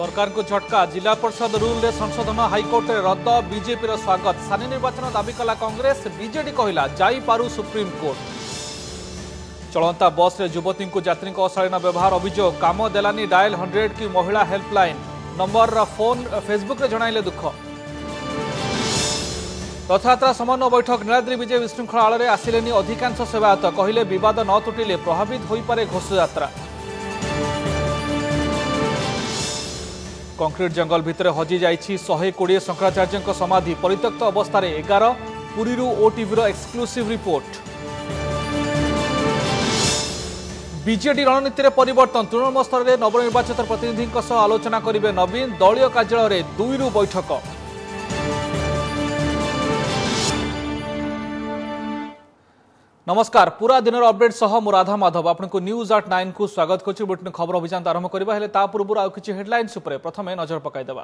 सरकार को झटका जिला परिषद रूल रे संशोधन हाईकोर्ट रे रद्द बीजेपी रो स्वागत स्थानीय निर्वाचन दाबी कला कांग्रेस बीजेडी कहला जाई पारु सुप्रीम कोर्ट चलंता बस रे युवती को यात्री अशालीन व्यवहार अभियोग काम देलानी डायल 100 की महिला हेल्पलाइन नंबर फोन फेसबुक रे जणाइले दुख रथयात्रा समन्वय बैठक नीलाद्री विजय विशृंखला आड़ आसिलेनी अधिकांश सेवायत कहले विवाद न तुटिले प्रभावित होई पारे घोषयात्रा कंक्रीट जंगल भितर हजि जाइछि 120 शंकराचार्य समाधि परित्यक्त अवस्था 11 Puri OTV exclusive report BJD रणनीति परिवर्तन तृणमूल स्तर में नवनिर्वाचित प्रतिनिधि आलोचना करेंगे नवीन दलीय कार्यालय 2 बैठक नमस्कार पूरा दिन अपडेट सह मु राधा माधव आपको न्यूज एट 9 को स्वागत करुच्ची बुलेटिन खबर अभियान आरंभ करवा पूर्व आउ किछि हेडलाइंस उपरे प्रथमे नजर पकाइदेबा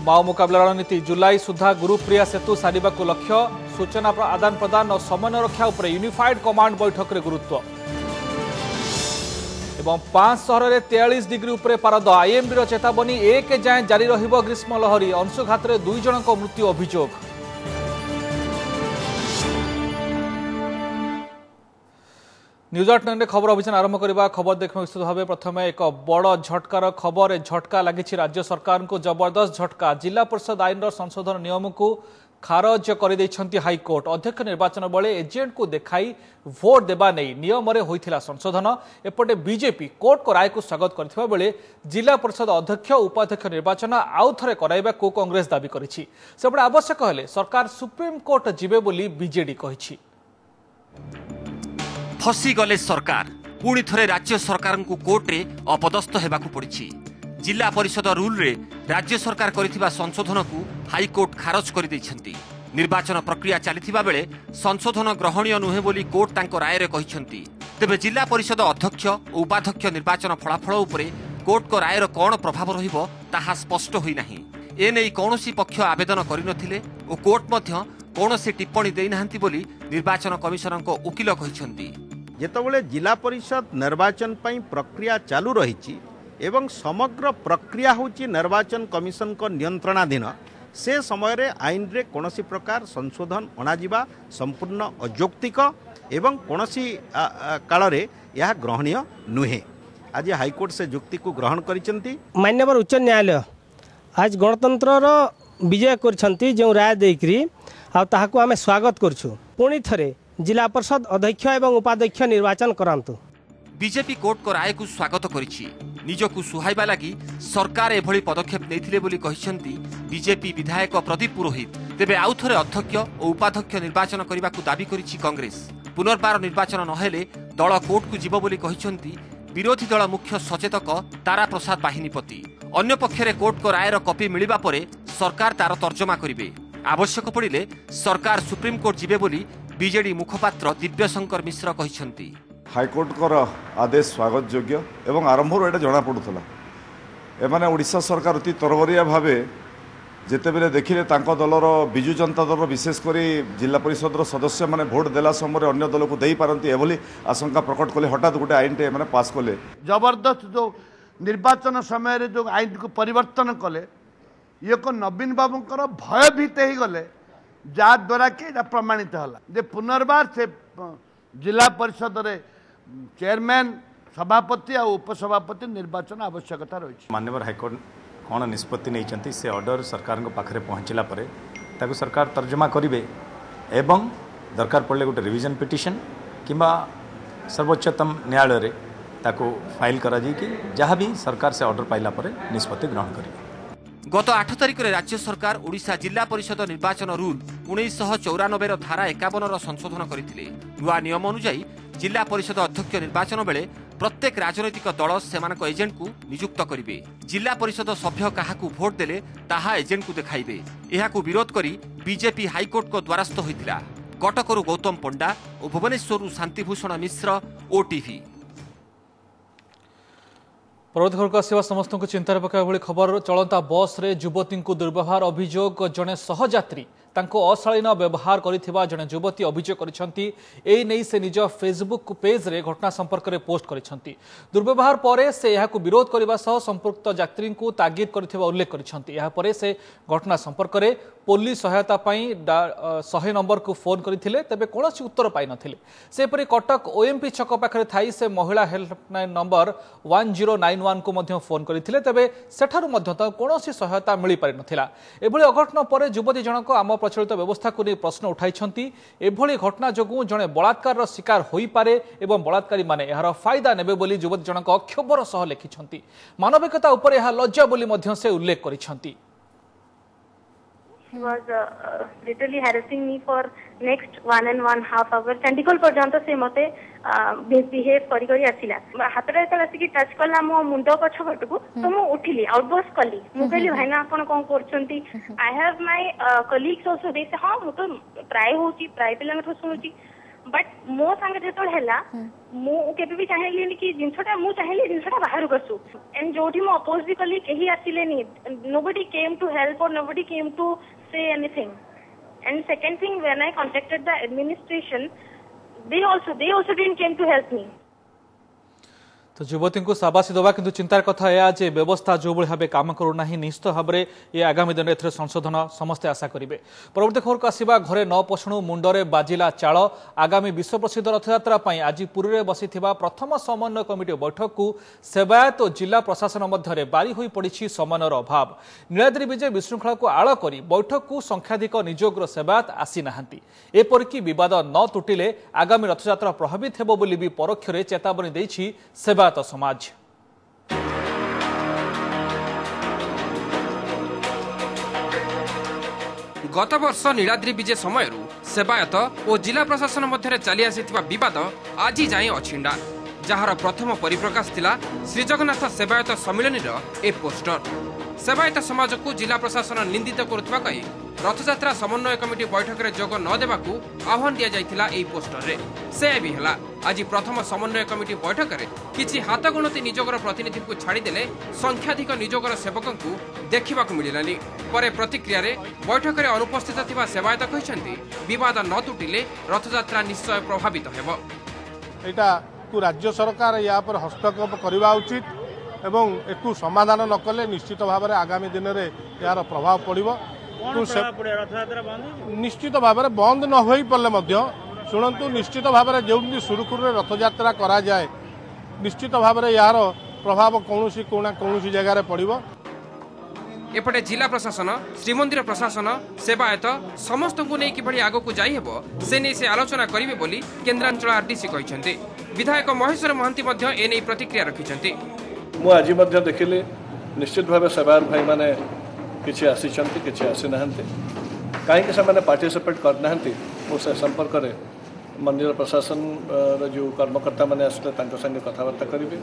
माओ मुकाबला रणनीति जुलाई सुधा गुरुप्रिया सेतु सारिबा को लक्ष्य सूचना आदान प्रदान और समन्वय रक्षा उपरे यूनिफाइड कमांड बैठक रे गुरुत्व एवं 5 शहर में 43 डिग्री उपरे पारद आईएमडी चेतावनी 1 जाए जारी रहिबो ग्रीष्म लहरी अंशुघात 2 जनक मृत्यु अभियोग न्यूज एट 9 खबर अभियान आरंभ करवा खबर देखा निश्चित भाव प्रथम एक बड़ झटकार खबर झटका लगी राज्य सरकार को जबरदस्त झटका जिला परिषद आईन संशोधन नियम को खारज कर हाईकोर्ट अध्यक्ष निर्वाचन बेले एजेंट को देखाई भोट देवा नहीं नियम होता संशोधन एपटे बीजेपी कोर्ट को राय को स्वागत करथिबा बेले जिला परिषद अध्यक्ष उपाध्यक्ष निर्वाचन आउ थे कराइबा को कांग्रेस दाबी करिछि सेपटे आवश्यक हेले सरकार सुप्रीम कोर्ट जिबे बोली बीजेडी कहिछि फसी गले सरकार पुणी थरे राज्य सरकार को कोर्ट रे अपदस्थ हेबाकु पड़िछि जिला परिषद रूल रे राज्य सरकार करिथिबा संशोधन को हाईकोर्ट खारज कर दैछंती निर्वाचन प्रक्रिया चलिथिबा बेले संशोधन ग्रहणीय नुहे बोली कोर्ट तांको राय रे कहिसंती तेबे जिला परिषद अध्यक्ष और उपाध्यक्ष निर्वाचन फलाफल उपरे कोर्ट को रायर कोन प्रभाव रहिबो ताहा स्पष्ट होई नाही एनै कोनोसी पक्ष आवेदन करिनथिले और कोर्ट मध्य कोनोसी टिप्पणी देई नाहंती बोली निर्वाचन कमिशनर को वकील कहिसंती जेतबेले जिला परिषद निर्वाचन पई प्रक्रिया चालू रही एवं समग्र प्रक्रिया होची निर्वाचन कमिशन को नियंत्रणाधीन से समय रे आईन रे कोनोसी प्रकार संशोधन अणाजिबा संपूर्ण अयौक्तिक एवं कोनोसी काल रे यह ग्रहणीय नुहे आज हाईकोर्ट से युक्ति को ग्रहण करिसेंती मान्यवर उच्च न्यायालय आज गणतंत्र विजय करछंती जो राय देकरी आ ताहाको आमे स्वागत करछु पुणी थरे जिला परिषद अध्यक्ष एवं उपाध्यक्ष निर्वाचन करांतु बीजेपी कोर्ट को राय को स्वागत करिछि निजकु सुहाइबा लागि सरकार एभली पदक्षेप नेथिले बोली कहिसंती बीजेपी विधायक प्रदीप पुरोहित तेबे आउ थरे अध्यक्ष और उपाध्यक्ष निर्वाचन करबाकू दाबी करिछि कांग्रेस पुनर्बार निर्वाचन नहेले दल कोर्ट को जीव बोली कहिसंती विरोधी दल मुख्य सचेतक तारा प्रसाद बाहिनीपति अन्य पक्षरे कोर्ट को रायर कॉपी मिलिबा परे सरकार तार तर्जमा करिवे आवश्यक पड़िले सरकार सुप्रीम कोर्ट जीवे बोली बीजेडी मुखपात्र दिव्यशंकर मिश्र कहिसंती हाईकोर्ट कर आदेश स्वागत योग्य एवं आरंभ एटा जना पड़ुला एमाने ओडिशा सरकार अति तरबरिया भावे जेतेबेले देखिले तांको दलर बिजु जनता दल विशेषकर जिला परिषद सदस्य माने भोट देला समय अन्य दल को देई पारंती एभली आशंका प्रकट कले हठात गोटे आईन टे माने पास कले जबरदस्त जो निर्वाचन समय रे जो आईन को परिवर्तन कले ये को नवीन बाबूंकर भयभीत हो गले द्वारा कि प्रमाणित होला जे पुनर्बार से जिला परिषद रे चेयरमैन सभापति और उपसभापति निर्वाचन आवश्यकता रही माननीय हाईकोर्ट कौन निष्पत्ति नहीं से ऑर्डर सरकार पाखे पहुँचला पर ताकू सरकार तर्जमा करेंगे एवं दरकार पड़े गोटे रिविजन पिटिशन किंबा सर्वोच्चतम न्यायालय ताकू फाइल करा कि जहाँ भी सरकार से ऑर्डर पाइला पर निष्पत्ति ग्रहण करेंगे गत 8 तारिख में राज्य सरकार ओडिशा जिला परिषद निर्वाचन रूल 1994 धारा 51 संशोधन करथिले नुआ नियम अनुसार जिला परिषद अध्यक्ष निर्वाचन बेले प्रत्येक राजनैतिक दल सेमानक एजेंट को नियुक्त करिवे जिला परिषद सभ्य काहाकू भोट देले ताहा एजेंट को देखाइबे एहाकू विरोध करी बीजेपी हाईकोर्ट को द्वारस्थ होइतिला कटकरू गौतम पंडा और भुवनेश्वरु शांतिभूषण मिश्र ओटीवी परवर्ती खबर को आसवा समस्त को चिंतार पकाइबा भली खबर चलता बस रे युवती को दुर्व्यवहार अभियोग जड़े सहयात्री अशालीन व्यवहार करिथिबा जड़े युवती अभियोग करिसेंती एई नै से निज फेसबुक पेज रे घटना संपर्क में पोस्ट करिसेंती दुर्व्यवहार परे से यहाकू विरोध करबा सह संपृक्त यात्री को तागिद करिथिबा उल्लेख करिसेंती यहा परे से घटना संपर्क में पुलिस सहायता पाई 100 नंबर को फोन करथिले तबे कोनोसी उत्तर पाई नथिले सेपरि कटक ओएमपी छक पाखरे थाई से महिला हेल्पलाइन नंबर 1091 को मध्य फोन करथिले तबे सेठारु मध्य त कोनोसी सहायता मिली पारि नथिला एभली अघटना परे युवती जनक आम प्रचलित व्यवस्था को नहीं प्रश्न उठाई एभली घटना जोगु जड़े बलात्कार शिकार होई पारे एवं बलात्कारी माने यार फायदा नेबे बोली युवती जनक क्षोभर सह लिखिछंती मानविकता उपर यह लज्जा बोली मध्य से उल्लेख करिछंती He was literally harassing me for next 1.5 hours. Chandigarh पर्यंत से मते misbehave करी करी आसिला हातरे तला से कि टच कला मो मुंडो पछ पटको तो मो उठिली आउटबर्स्ट कली मो कहली भाईना आपण कोन करछंती I have my colleagues also they say हां मो तो प्राय होची प्राय पिला में सुनुची बट मो संगे जेतोल हैला मो केबे भी चाहेली कि जिंसटा मो चाहेली जिंसटा बाहर करसु एंड जोठी मो अपोज भी कली केही आसिले नी नोबडी केम टू हेल्प और nobody came to say anything. And second thing, when I contacted the administration, they also didn't came to help me. तो युवती को शाबाशी देवा किंतु चिंतार कथा या जे व्यवस्था जो भाव काम करूना निश्चित भाव में ये आगामी दिन में संशोधन समस्ते आशा करेंगे। परवर्ती खबर को आसवा घरे न पशुणु मुंडरे बाजिला चाल आगामी विश्व प्रसिद्ध रथयात्रा आज पुरी में बसी प्रथम समन्वय कमिटी बैठक को सेवायत और जिला प्रशासन मध्य बारी हो पड़ी समन्वयर अभाव नीलाद्री विजय विशृंखला को आड़ कर बैठक को संख्याधिक निजोग्र सेवायत आसी नाहांती एपरिक विवाद न तुटिले आगामी रथयात्रा प्रभावित हेबो बोली भी परोक्षरे चेतावनी देछि सेवायत समाज। गत वर्ष नीलाद्री विजय समय सेवायत और जिला प्रशासन मध्य चली आसी बद आज जाए अछिंडा जार प्रथम परिप्रकाश थिला श्रीजगन्नाथ सेवायत सम्मिलन ए पोस्टर सेवायत समाज को जिला प्रशासन निंदित करुवा कही रथयात्रा समन्वय कमिटी बैठक में जोग न देवाकू आह्वान दि जाइथिला एई पोस्टर रे से भी हला आज प्रथम समन्वय कमिटी बैठक में किछि हाथ गणति निजोगर प्रतिनिधि को छाड़ीदेले संख्याधिक निजोगर सेवकों को देखा मिलानी पर प्रतिक्रिया रे बैठक में अनुपस्थित थिबा सेवायत कहिसेंती विवाद न तुटिले रथयात्रा निश्चय प्रभावित हेबो एटा को राज्य सरकार या पर हस्तक्षेप करवा उचित एवं एक समाधान न कले निश्चित भाव में आगामी दिन में यार प्रभाव पड़ो निश्चित भाव में बंद न हो पारे शुणु निश्चित भाव में जो सुरुखुरु रथयात्रा करा जाए निश्चित भाव में यार प्रभाव कौन जगार पड़ो एपटे जिला प्रशासन श्रीमंदिर प्रशासन सेवायत समस्त को नहीं किभली आग को जाई हेबो से नहीं से आलोचना करिवे बोली केन्द्रांचल आरडीसी कहिसेंती विधायक महेश्वर महांती मध्य एने प्रतिक्रिया रखिसेंती मु आज मध्य देखिली निश्चित भाव सेवायत भाई माने किछि आसीचंती किछि आसी नाहंती काहेकि से माने पार्टिसिपेट करनाहंती मु से संपर्क रे मंदिर प्रशासन रो जो कर्मकर्ता माने आसले तांको संगे कथावार्ता करिवे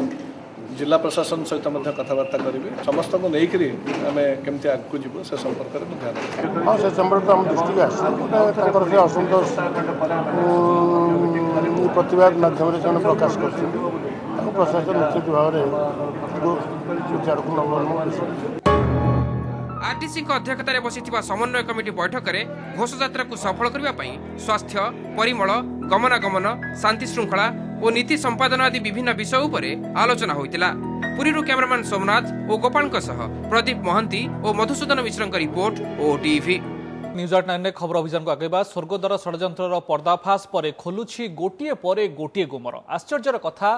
जिला प्रशासन सहित मध्य कथावार्ता करिवे समस्त को नै करी हमें केमति आगु जीवो से संपर्क रे ध्यान हां से संपर्क हम दृष्टि के तांकर से असंतोष प्रतिवाद माध्यम रे जन प्रकाश करछन प्रशासन निश्चित भाव में विचार को नंबर आरटीसी अध्यक्षतार बसिथिबा समन्वय कमिटी बैठक में घोषयात्रा को सफल करने स्वास्थ्य परिमल गमनागमन शांति श्रृंखला और नीति संपादन आदि विभिन्न विषय उपरे आलोचना होइतिला। पुरी कैमरामैन सोमनाथ और गोपाल प्रदीप महांती और मधुसूदन मिश्र रिपोर्ट ओटीवी न्यूज 8 खबर अभियान को आगेबा स्वर्गद्वार षड्यंत्र पर्दाफाश पर खोलुछि गोटिए पर गोटिए गुमर आश्चर्यर कथा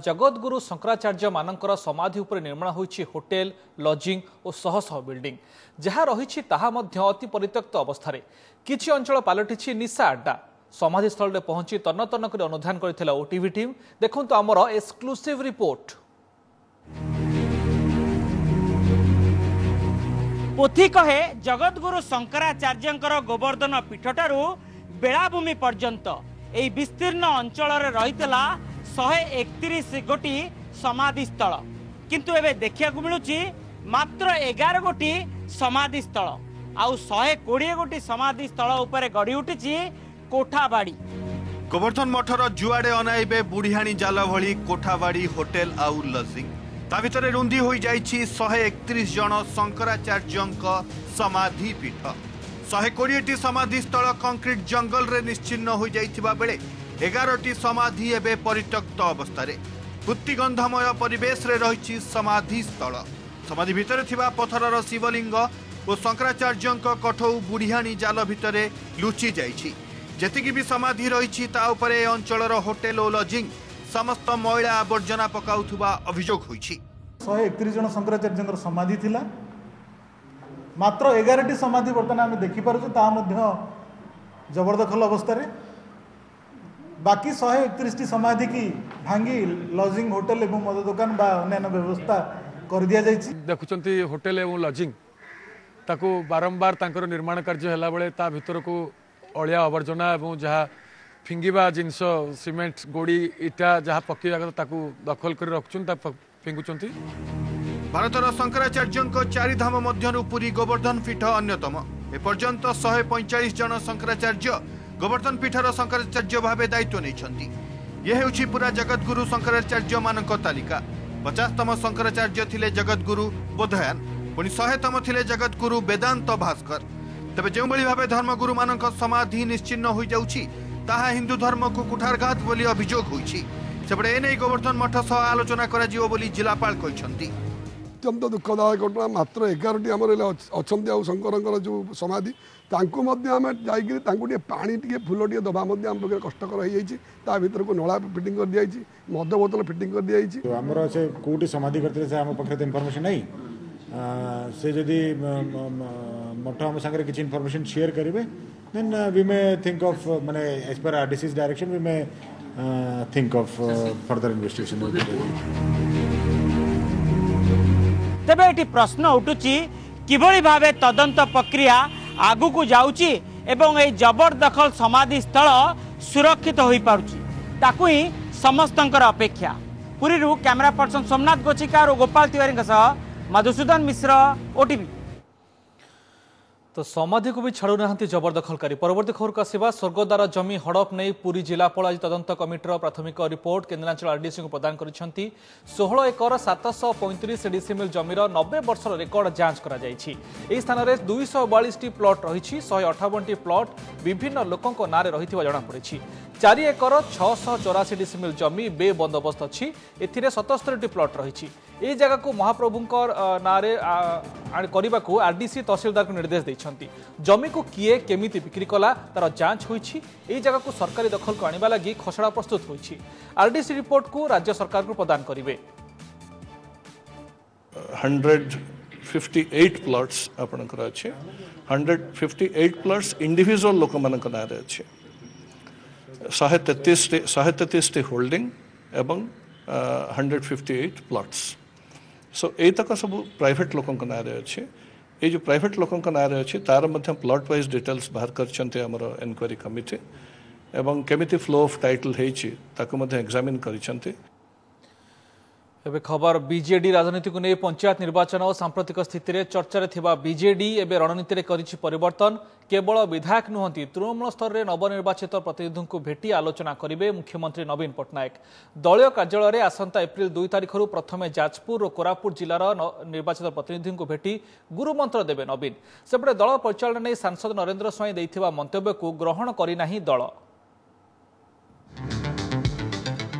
जगतगुरु शंकराचार्य मानकर समाधि उपर निर्माण होइछि होटेल लजिंग और शह शह बिल्डिंग जहाँ रही ताहा मध्य अति परित्यक्त अवस्था किछि अंचल पालटिछि निशा अड्डा समाधि स्थल में पहुंची तन्न तन्न कर अनुधान करथिला ओटीवी टीम देखंतु आमर एक्सक्लूसिव रिपोर्ट। पोथी कहे जगतगुरु शंकराचार्य गोवर्धन पीठठारू बेलाभूमि पर्यंत एई विस्तीर्ण अंचल रहीतला 131 गोटी समाधि स्थल किंतु एबे देखिया को मिलुची मात्र 11 गोटी समाधि स्थल आउ 120 गोटी समाधि स्थल उपरे गड़ी उठिची कोठाबाड़ी गोवर्धन मठर जुआड़े अनाइबे बुढ़ियाणी जाल भली कोठाबाड़ी होटेल आउ लजिंग ता भितर रुंदी हो जाइछि 131 जन शंकराचार्यंक समाधि पीठ 120टी समाधि स्थल कंक्रीट जंगल रे निश्चिन्न हो जाइथिबा बेले 11टी समाधि एबे परित्यक्त अवस्था पुत्तिगंधमय परिवेश रे रहिछि समाधि स्थल समाधि भितर थिबा पथरर शिवलिंग और शंकराचार्यंक कठौ बुढ़ियाणी जाल भितर लुचि जाइछि जेतिकी भी समाधि रही ताऊपर अंचलर होटेल और लजिंग समस्त मैला आवर्जना पकाउथुबा अभियोग होइछि 131 जन शंकराचार्य समाधि थिला मात्र 11टी समाधि बर्तमान आम देखिपारु ता मध्य जबरदखल अवस्था रे बाकी 131टी समाधि की भांगी लजिंग होटेल एवं मद दुकान बा अन्य व्यवस्था कर दिया जाइछि देखुचंती होटेल एवं लजिंग ताकू बारंबार तांकर निर्माण कार्य हैला बेले ता भितर को अलिया आवर्जना एवं जहाँ फिंगिबा जिनस सीमेंट गोड़ी इटा जहाँ पकेवा ताकू दखल कर रखुन फिंगुचंती भारतर शंकराचार्यंक चारिधाम मध्यरु पुरी गोवर्धन पीठ अन्यतम एपर्यंत 145 जन शंकराचार्य गोवर्धन पीठर शंकराचार्य भावे दायित्व नहीं ये हेउछि पूरा जगतगुरु शंकराचार्य मानक तालिका 50तम शंकराचार्य थिले जगतगुरु बोधयान पुणी 100तम थिले जगतगुरु वेदांत भास्कर तेबे जो भाव धर्मगुरु मानक समाधि निश्चिन्न हो जाउछि ताहा हिंदू धर्म को कुठारघात बोली अभियोग होइछि सेपटे एने गोवर्धन मठ सह आलोचना करा जिवो बोली जिलापाल कहिसंती अत्यंत दुखदायक घटना मात्र 11टी आमर अच्छा शंकर जो समाधि तांको मध्य आम जाइए पानी टे फूल टे दबा आम पाखे कष्टकर हो भर को नला फिटिंग कर दिखाई मद बोतल फिटिंग कर दिखाई आमर से कौटी समाधि करते आम पाखे इनफर्मेशन नहीं से जदि मठ आम सागर किसी इनफर्मेशन शेयर करेंगे then we may think of माने as per RDC direction we may think of further investigation तेबे एटी प्रश्न उठुची किभली भावे तदंत प्रक्रिया आगु को जाउची एवं ए जबरदखल समाधि स्थल सुरक्षित होई पारुची ताकू ही समस्तंकर अपेक्षा पुरी कैमरा पर्सन सोमनाथ गोचिकार और गोपाल तिवारी मधुसूदन मिश्र ओटीवी तो समाधि को भी छाड़ू ना जबरदखलकारी परवर्ती खबर को आसवा स्वर्गद्वार जमी हड़प नहीं पुरी जिलापाल आज तदंत कमिटर प्राथमिक रिपोर्ट केन्द्रांचल आरडीसी को प्रदान कर 16 एकर 735 डिसिमिल जमीर 90 वर्षर रेकर्ड जांच कर स्थान में 242टी प्लट रही 158टी प्लट विभिन्न लोकों ना रही जमापड़ी 4 एकर 684 डिसिमिल जमी बे बंदोबस्त अच्छी ए 77टी प्लट रही ये जगह को महाप्रभु ना करने को आरडीसी तहसीलदार को निर्देश देते जमी को किए केमिति बिक्री कला तार जांच होइछि एई जगह को सरकारी दखल को आनिबा लागि खसड़ा प्रस्तुत होइछि आरडीसी रिपोर्ट को राज्य सरकार को प्रदान करिवे 158 प्लॉट्स आपनकर अछि 158 प्लॉट्स इंडिविजुअल लोक मानक नारे अछि 133 होल्डिंग एवं 158 प्लॉट्स सो ए तक सब प्राइवेट लोकों नारे अछि ये जो प्राइवेट लोकों का नारे अच्छी तार मध्य प्लॉट वाइज डिटेल्स बाहर करछन्ते हमर एनक्वायरी कमिटी एवं केमिति फ्लो ऑफ टाइटल हेछि ताको मध्य एग्जामिन करछन्ते एबे खबर बीजेडी राजनीति को नहीं पंचायत निर्वाचन और सांप्रतिक स्थिति रे चर्चा रे थिबा बीजेडी एबे रणनीति रे करिछि परिवर्तन केवल विधायक नुहंती तृणमूल स्तर रे नवनिर्वाचित प्रतिनिधि को भेटी आलोचना करिवे मुख्यमंत्री नवीन पट्टनायक दलीय कार्यालय रे आसंता एप्रिल 2 तारिख रु प्रथमे जाजपुर और कोरापुट जिलार निर्वाचित प्रतिनिधि को भेटी गुरुमंत्र देवे नवीन सेपटे दल परिचालन नहीं सांसद नरेंद्र स्वाई देइथिबा मंतव्य को ग्रहण करि नाही दल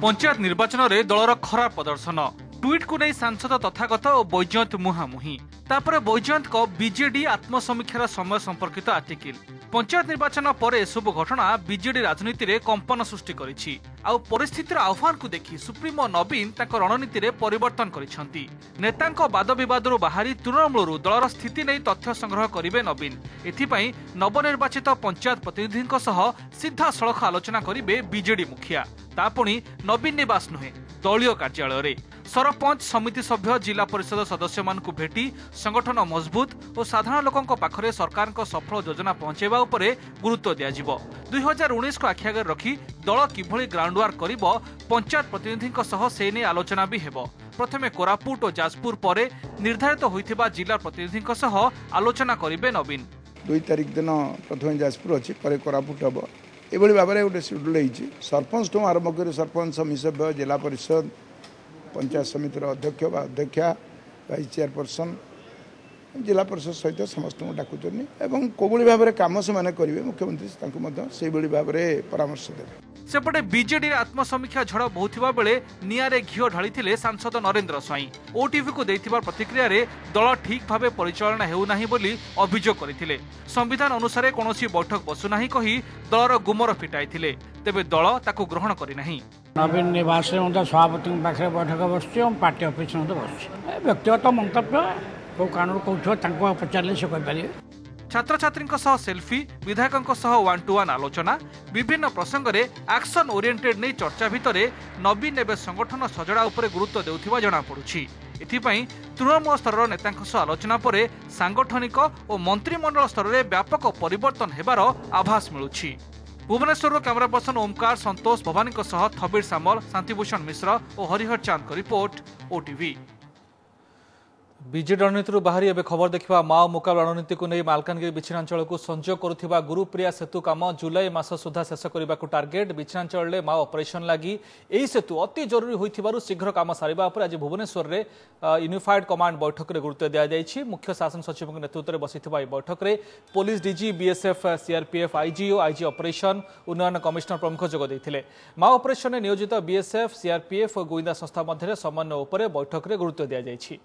पंचायत निर्वाचन रे दलर खराब प्रदर्शन ट्वीट को नहीं सांसद तथागत और बैजयंत मुहांमुही तापर बैजयंत को बीजेडी आत्मसमीक्षार समय संपर्कित आर्टिकल पंचायत निर्वाचन पर एसबू घटना बीजेडी राजनीति रे कंपन सृष्टि करिछि आ परिस्थितिर आह्वान को देखि सुप्रीमो नवीन ताक रणनीति रे परिवर्तन करिसंती नेतांक वाद विवादरु बाहरी तृणमूलरु दलर स्थिति नहीं तथ्य संग्रह करिवे नवीन एथिपई नवनिर्वाचित पंचायत प्रतिनिधिंक सह सीधा सड़क आलोचना करिवे बीजेडी मुखिया तापुणी नवीन निवास नुहे दलीय कार्यालय रे सरपंच समिति सभ्य जिला परिषद सदस्य मानकु भेटी संगठन मजबूत और साधारण लोकंक पाखरे सरकार सफल योजना पहुंचेबा उपरे गुरुत्व दिया जिवो 2019 को आखि आगे रखी दल किभली ग्राउंड वर्क करिवो पंचायत प्रतिनिधिंक सह से ने आलोचना भी हेबो प्रथमे कोरापुट और जाजपुर पर निर्धारित होइथिबा जिला प्रतिनिधिंक सह आलोचना करिवे नवीन 2 तारिख दिन प्रथमे जाजपुर अछि पर कोरापुट हबो एभली भाबरे गोटे शेड्यूल सरपंच ठू आरंभ कर सरपंच समिति सभ्य जिला परिषद पंचायत समितिर अध्यक्ष व अध्यक्षा वाइस चेयरपर्सन जिला परिषद सहित समस्त डाकुचनी एवं कोभली भाव में कम से मैंने करेंगे मुख्यमंत्री से भाव में परामर्श देते सेपटे बीजेडी आत्मसमीक्षा झड़ बहुथिबा बेले नियारे घिओ ढाळिथिले सांसद नरेंद्र स्वाई ओटीवी को देथिबा प्रतिक्रिया रे दल ठीक भावे परिचालना हेउ नाही बोली अभियोग करथिले संविधान अनुसार कोनोसी बैठक बसु नाही कही दलर गुमर फिटाइथिले तेबे दल ताकू ग्रहण करि नाही। नवीन निवास सभापति पाखे बैठक बस पार्टी ऑफिस बस व्यक्तिगत मंतव्य कौ कानून कौन पचारे से कहीपर छात्र छात्री सेल्फी विधायकों वन टू वन आलोचना विभिन्न प्रसंग में एक्शन ओरिएंटेड नहीं चर्चा भितर नवीन एवं संगठन सजड़ा उपरे गुरुत्व देउथिबा जणा पड़ुछि। एथिपाई तृणमूल स्तर नेता आलोचना पर सांगठनिक और मंत्रिमंडल स्तर में व्यापक परिवर्तन हेबार आभास मिलुछि। भुवनेश्वर कैमरा पर्सन ओमकार संतोष भवानी थबीर सामल शांतिभूषण मिश्र और हरिहर चांद को रिपोर्ट ओटीवी। बीजेडी रणनीति बाहरी एवं खबर देखा माओ मुकाबला रणनीति को नहीं मालकानगिरी विच्छिन्नांचल को संजोग करुथिबा गुरुप्रिया सेतु काम जुलाई मास सुधा शेष करने को टार्गेट विच्छिन्नांचल में माओ ऑपरेशन लगी यही सेतु अति जरूरी होइथिबारु शीघ्र काम सारिबा पर आज भुवनेश्वर में यूनिफाइड कमांड बैठक में गुरुत्व दिया जायछि। मुख्य शासन सचिव नेतृत्व में बसिथिबा बैठक में पुलिस डीजी बीएसएफ सीआरपीएफ आईजीओ आईजी ऑपरेशन उन्नयन कमिशनर प्रमुख जोग देथिले। माओ ऑपरेशन में नियोजित बीएसएफ सीआरपीएफ और गुइंदा संस्था मध्य समन्वय उपर बैठक में गुरुत्व दिया जायछि।